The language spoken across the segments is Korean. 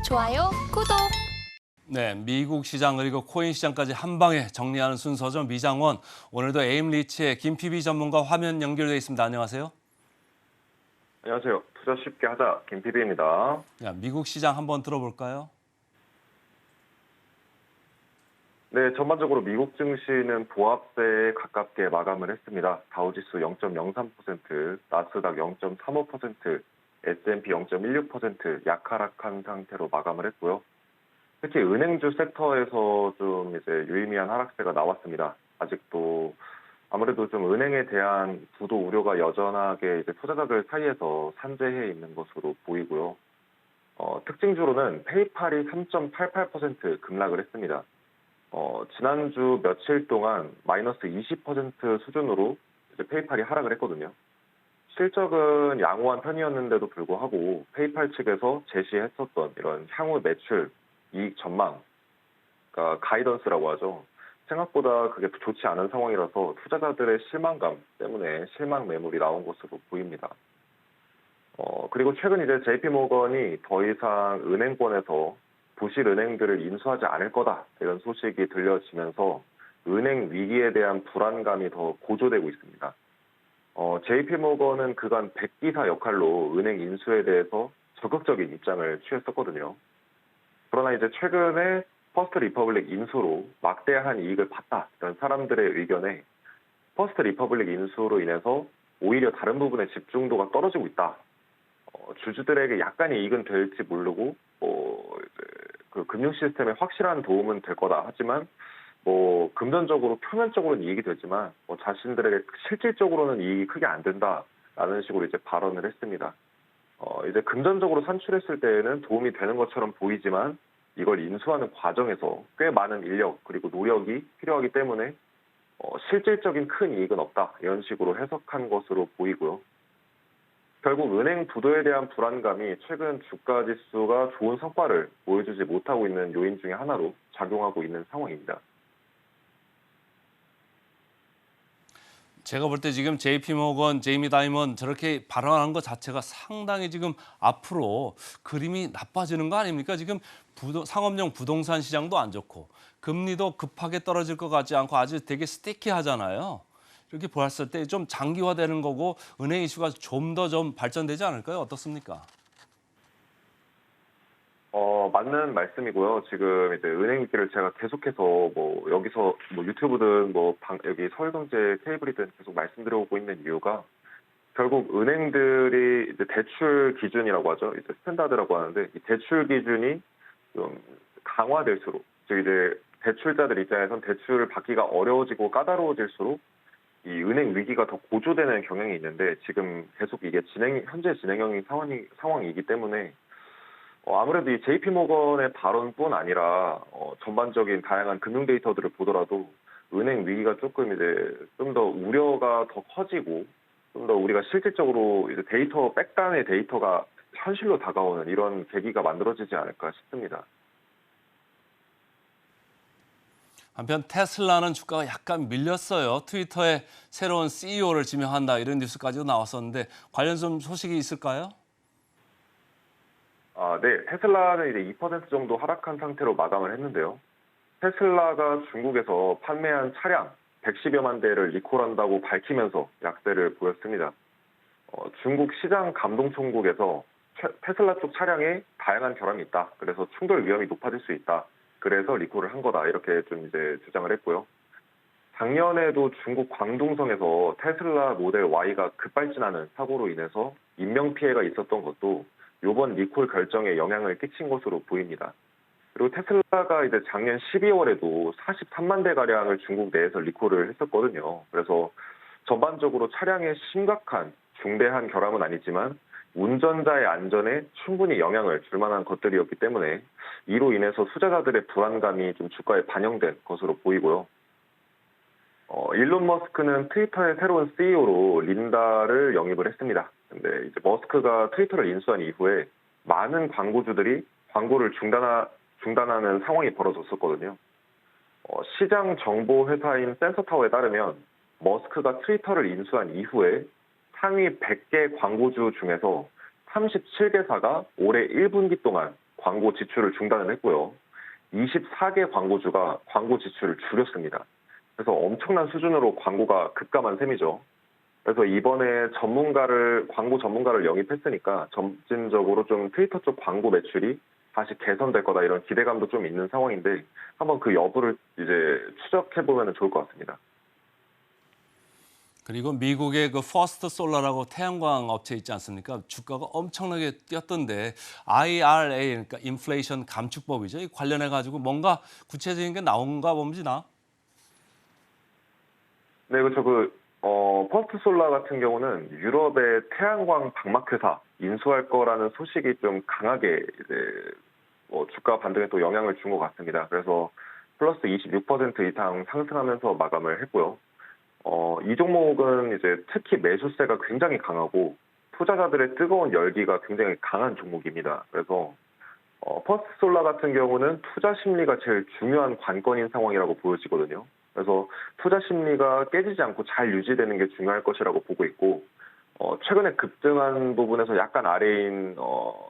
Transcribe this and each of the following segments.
좋아요, 구독. 네, 미국 시장 그리고 코인 시장까지 한 방에 정리하는 순서죠. 미장원, 오늘도 에임리치의 김PB 전문가 화면 연결돼 있습니다. 안녕하세요. 안녕하세요. 투자 쉽게 하자 김PB입니다. 야, 미국 시장 한번 들어볼까요? 네, 전반적으로 미국 증시는 보합세에 가깝게 마감을 했습니다. 다우지수 0.03%, 나스닥 0.35%, S&P 0.16% 약하락한 상태로 마감을 했고요. 특히 은행주 섹터에서 좀 이제 유의미한 하락세가 나왔습니다. 아직도 아무래도 좀 은행에 대한 부도 우려가 여전하게 이제 투자자들 사이에서 산재해 있는 것으로 보이고요. 특징주로는 페이팔이 3.88% 급락을 했습니다. 지난주 며칠 동안 마이너스 20% 수준으로 이제 페이팔이 하락을 했거든요. 실적은 양호한 편이었는데도 불구하고 페이팔 측에서 제시했었던 이런 향후 매출, 이익 전망, 그러니까 가이던스라고 하죠. 생각보다 그게 좋지 않은 상황이라서 투자자들의 실망감 때문에 실망 매물이 나온 것으로 보입니다. 그리고 최근 이제 JP모건이 더 이상 은행권에서 부실 은행들을 인수하지 않을 거다 이런 소식이 들려지면서 은행 위기에 대한 불안감이 더 고조되고 있습니다. JP모건은 그간 백기사 역할로 은행 인수에 대해서 적극적인 입장을 취했었거든요. 그러나 이제 최근에 퍼스트 리퍼블릭 인수로 막대한 이익을 봤다 이런 사람들의 의견에 퍼스트 리퍼블릭 인수로 인해서 오히려 다른 부분에 집중도가 떨어지고 있다. 주주들에게 약간의 이익은 될지 모르고 그 금융 시스템에 확실한 도움은 될 거다. 하지만 금전적으로 표면적으로는 이익이 되지만 자신들에게 실질적으로는 이익이 크게 안 된다라는 식으로 이제 발언을 했습니다. 이제 금전적으로 산출했을 때에는 도움이 되는 것처럼 보이지만 이걸 인수하는 과정에서 꽤 많은 인력 그리고 노력이 필요하기 때문에 실질적인 큰 이익은 없다 이런 식으로 해석한 것으로 보이고요. 결국 은행 부도에 대한 불안감이 최근 주가 지수가 좋은 성과를 보여주지 못하고 있는 요인 중에 하나로 작용하고 있는 상황입니다. 제가 볼 때 지금 JP모건, 제이미 다이먼 저렇게 발언하는 것 자체가 상당히 지금 앞으로 그림이 나빠지는 거 아닙니까? 지금 상업용 부동산 시장도 안 좋고 금리도 급하게 떨어질 것 같지 않고 아주 되게 스티키하잖아요. 이렇게 보았을 때 좀 장기화되는 거고 은행 이슈가 좀 더 발전되지 않을까요? 어떻습니까? 맞는 말씀이고요. 지금 이제 은행 위기를 제가 계속해서 여기서 유튜브든 여기 서울경제 케이블이든 계속 말씀드려오고 있는 이유가 결국 은행들이 이제 대출 기준이라고 하죠. 이제 스탠다드라고 하는데 이 대출 기준이 좀 강화될수록 즉 이제 대출자들 입장에선 대출을 받기가 어려워지고 까다로워질수록 이 은행 위기가 더 고조되는 경향이 있는데 지금 계속 이게 현재 진행형인 상황이기 때문에 아무래도 이 JP모건의 발언뿐 아니라 전반적인 다양한 금융 데이터들을 보더라도 은행 위기가 조금 이제 좀 더 우려가 더 커지고 좀 더 우리가 실질적으로 이제 백단의 데이터가 현실로 다가오는 이런 계기가 만들어지지 않을까 싶습니다. 한편 테슬라는 주가가 약간 밀렸어요. 트위터에 새로운 CEO를 지명한다 이런 뉴스까지도 나왔었는데 관련 좀 소식이 있을까요? 네. 테슬라는 이제 2% 정도 하락한 상태로 마감을 했는데요. 테슬라가 중국에서 판매한 차량 110여만 대를 리콜한다고 밝히면서 약세를 보였습니다. 중국 시장 감동총국에서 테슬라 쪽 차량에 다양한 결함이 있다. 그래서 충돌 위험이 높아질 수 있다. 그래서 리콜을 한 거다. 이렇게 좀 이제 주장을 했고요. 작년에도 중국 광둥성에서 테슬라 모델 Y가 급발진하는 사고로 인해서 인명피해가 있었던 것도 이번 리콜 결정에 영향을 끼친 것으로 보입니다. 그리고 테슬라가 이제 작년 12월에도 43만 대가량을 중국 내에서 리콜을 했었거든요. 그래서 전반적으로 차량에 심각한 중대한 결함은 아니지만 운전자의 안전에 충분히 영향을 줄 만한 것들이었기 때문에 이로 인해서 투자자들의 불안감이 좀 주가에 반영된 것으로 보이고요. 일론 머스크는 트위터의 새로운 CEO로 린다를 영입을 했습니다. 근데 이제 머스크가 트위터를 인수한 이후에 많은 광고주들이 광고를 중단하는 상황이 벌어졌었거든요. 시장 정보 회사인 센서타워에 따르면 머스크가 트위터를 인수한 이후에 상위 100개 광고주 중에서 37개사가 올해 1분기 동안 광고 지출을 중단을 했고요. 24개 광고주가 광고 지출을 줄였습니다. 그래서 엄청난 수준으로 광고가 급감한 셈이죠. 그래서 이번에 광고 전문가를 영입했으니까 점진적으로 좀 트위터 쪽 광고 매출이 다시 개선될 거다 이런 기대감도 좀 있는 상황인데 한번 그 여부를 이제 추적해 보면 좋을 것 같습니다. 그리고 미국의 그 퍼스트 솔라라고 태양광 업체 있지 않습니까? 주가가 엄청나게 뛰었던데 IRA 그러니까 인플레이션 감축법이죠. 이 관련해 가지고 뭔가 구체적인 게 나온가 봅니다. 네, 그렇죠. 퍼스트 솔라 같은 경우는 유럽의 태양광 방막 회사 인수할 거라는 소식이 좀 강하게 이제 주가 반등에 또 영향을 준 것 같습니다. 그래서 플러스 26% 이상 상승하면서 마감을 했고요. 이 종목은 이제 특히 매수세가 굉장히 강하고 투자자들의 뜨거운 열기가 굉장히 강한 종목입니다. 그래서 퍼스트 솔라 같은 경우는 투자 심리가 제일 중요한 관건인 상황이라고 보여지거든요. 그래서 투자 심리가 깨지지 않고 잘 유지되는 게 중요할 것이라고 보고 있고, 최근에 급등한 부분에서 약간 아래인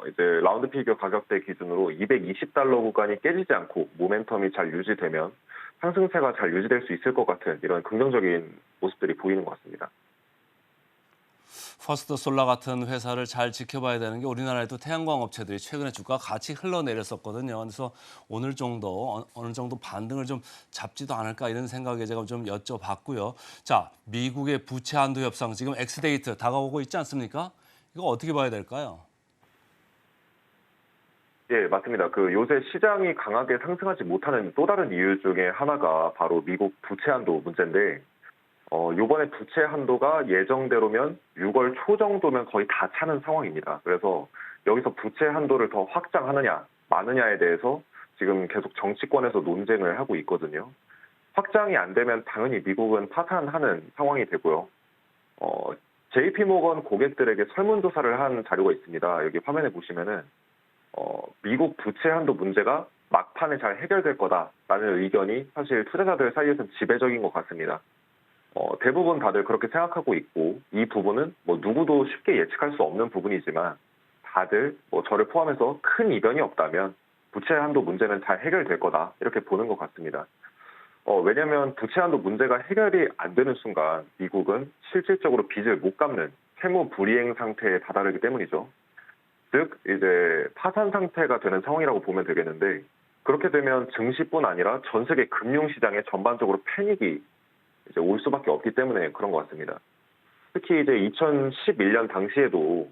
이제 라운드 피겨 가격대 기준으로 220달러 구간이 깨지지 않고 모멘텀이 잘 유지되면 상승세가 잘 유지될 수 있을 것 같은 이런 긍정적인 모습들이 보이는 것 같습니다. 퍼스트 솔라 같은 회사를 잘 지켜봐야 되는 게 우리나라에도 태양광 업체들이 최근에 주가 같이 흘러내렸었거든요. 그래서 오늘 정도 어느 정도 반등을 좀 잡지도 않을까 이런 생각에 제가 좀 여쭤봤고요. 자, 미국의 부채 한도 협상 지금 엑스데이트 다가오고 있지 않습니까? 이거 어떻게 봐야 될까요? 예, 맞습니다. 요새 시장이 강하게 상승하지 못하는 또 다른 이유 중에 하나가 바로 미국 부채 한도 문제인데, 요번에 부채 한도가 예정대로면 6월 초 정도면 거의 다 차는 상황입니다. 그래서 여기서 부채 한도를 더 확장하느냐, 마느냐에 대해서 지금 계속 정치권에서 논쟁을 하고 있거든요. 확장이 안 되면 당연히 미국은 파산하는 상황이 되고요. JP 모건 고객들에게 설문조사를 한 자료가 있습니다. 여기 화면에 보시면은, 미국 부채 한도 문제가 막판에 잘 해결될 거다라는 의견이 사실 투자자들 사이에서는 지배적인 것 같습니다. 대부분 다들 그렇게 생각하고 있고, 이 부분은 누구도 쉽게 예측할 수 없는 부분이지만, 다들 저를 포함해서 큰 이변이 없다면, 부채 한도 문제는 잘 해결될 거다, 이렇게 보는 것 같습니다. 왜냐면 부채 한도 문제가 해결이 안 되는 순간, 미국은 실질적으로 빚을 못 갚는 채무 불이행 상태에 다다르기 때문이죠. 즉, 이제 파산 상태가 되는 상황이라고 보면 되겠는데, 그렇게 되면 증시뿐 아니라 전 세계 금융시장에 전반적으로 패닉이 이제 올 수밖에 없기 때문에 그런 것 같습니다. 특히 이제 2011년 당시에도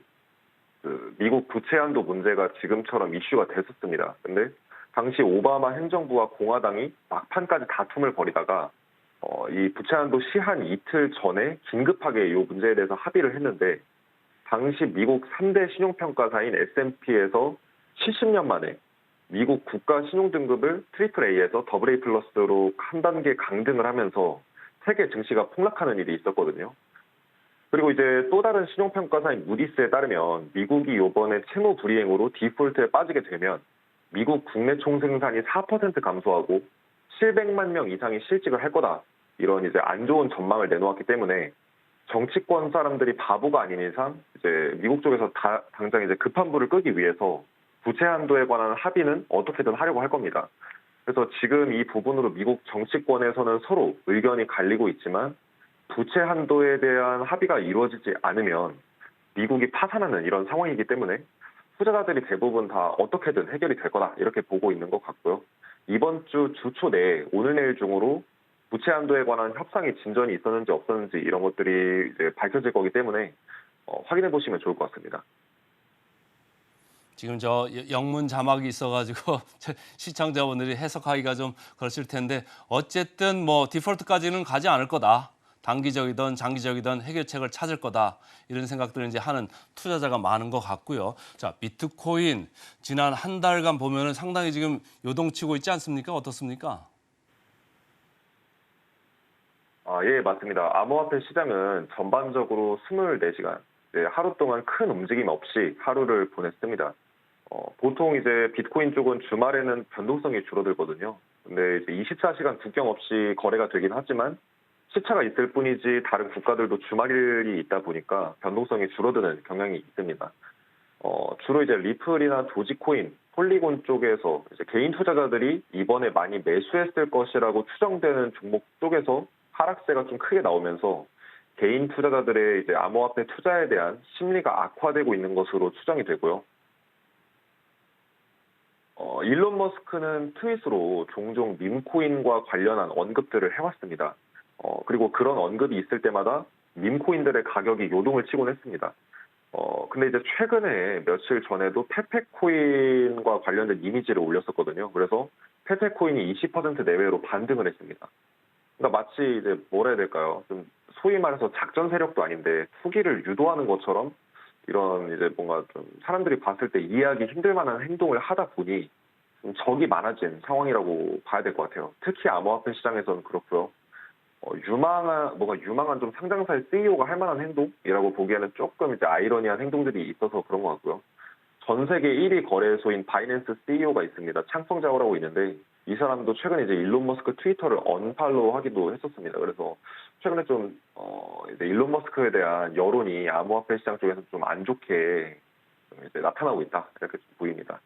미국 부채 한도 문제가 지금처럼 이슈가 됐었습니다. 근데 당시 오바마 행정부와 공화당이 막판까지 다툼을 벌이다가 이 부채 한도 시한 이틀 전에 긴급하게 이 문제에 대해서 합의를 했는데 당시 미국 3대 신용평가사인 S&P에서 70년 만에 미국 국가 신용등급을 트리플 A에서 더블 A 플러스로 한 단계 강등을 하면서 세계 증시가 폭락하는 일이 있었거든요. 그리고 이제 또 다른 신용평가사인 무디스에 따르면 미국이 이번에 채무 불이행으로 디폴트에 빠지게 되면 미국 국내 총생산이 4% 감소하고 700만 명 이상이 실직을 할 거다. 이런 이제 안 좋은 전망을 내놓았기 때문에 정치권 사람들이 바보가 아닌 이상 이제 미국 쪽에서 당장 이제 급한 불을 끄기 위해서 부채 한도에 관한 합의는 어떻게든 하려고 할 겁니다. 그래서 지금 이 부분으로 미국 정치권에서는 서로 의견이 갈리고 있지만 부채 한도에 대한 합의가 이루어지지 않으면 미국이 파산하는 이런 상황이기 때문에 투자자들이 대부분 다 어떻게든 해결이 될 거다 이렇게 보고 있는 것 같고요. 이번 주 주초 내에 오늘 내일 중으로 부채 한도에 관한 협상이 진전이 있었는지 없었는지 이런 것들이 이제 밝혀질 거기 때문에 확인해 보시면 좋을 것 같습니다. 지금 저 영문 자막이 있어가지고 시청자분들이 해석하기가 좀 그러실 텐데 어쨌든 뭐 디폴트까지는 가지 않을 거다. 단기적이든 장기적이든 해결책을 찾을 거다. 이런 생각들을 이제 하는 투자자가 많은 것 같고요. 자, 비트코인 지난 한 달간 보면은 상당히 지금 요동치고 있지 않습니까? 어떻습니까? 예, 맞습니다. 암호화폐 시장은 전반적으로 24시간, 하루 동안 큰 움직임 없이 하루를 보냈습니다. 보통 이제 비트코인 쪽은 주말에는 변동성이 줄어들거든요. 근데 이제 24시간 국경 없이 거래가 되긴 하지만 시차가 있을 뿐이지 다른 국가들도 주말이 있다 보니까 변동성이 줄어드는 경향이 있습니다. 주로 이제 리플이나 도지코인, 폴리곤 쪽에서 이제 개인 투자자들이 이번에 많이 매수했을 것이라고 추정되는 종목 쪽에서 하락세가 좀 크게 나오면서 개인 투자자들의 이제 암호화폐 투자에 대한 심리가 악화되고 있는 것으로 추정이 되고요. 일론 머스크는 트윗으로 종종 밈코인과 관련한 언급들을 해왔습니다. 그리고 그런 언급이 있을 때마다 밈코인들의 가격이 요동을 치곤 했습니다. 근데 이제 최근에 며칠 전에도 페페코인과 관련된 이미지를 올렸었거든요. 그래서 페페코인이 20% 내외로 반등을 했습니다. 그러니까 마치 이제 뭐라 해야 될까요? 좀 소위 말해서 작전 세력도 아닌데 투기를 유도하는 것처럼 이런 이제 뭔가 좀 사람들이 봤을 때 이해하기 힘들 만한 행동을 하다 보니 좀 적이 많아진 상황이라고 봐야 될 것 같아요. 특히 암호화폐 시장에서는 그렇고요. 뭔가 유망한 좀 상장사의 CEO가 할 만한 행동이라고 보기에는 조금 이제 아이러니한 행동들이 있어서 그런 것 같고요. 전 세계 1위 거래소인 바이낸스 CEO가 있습니다. 창성자오라고 있는데 이 사람도 최근에 이제 일론 머스크 트위터를 언팔로우 하기도 했었습니다. 그래서 최근에 좀 이제 일론 머스크에 대한 여론이 암호화폐 시장 쪽에서 좀 안 좋게 좀 이제 나타나고 있다 이렇게 좀 보입니다.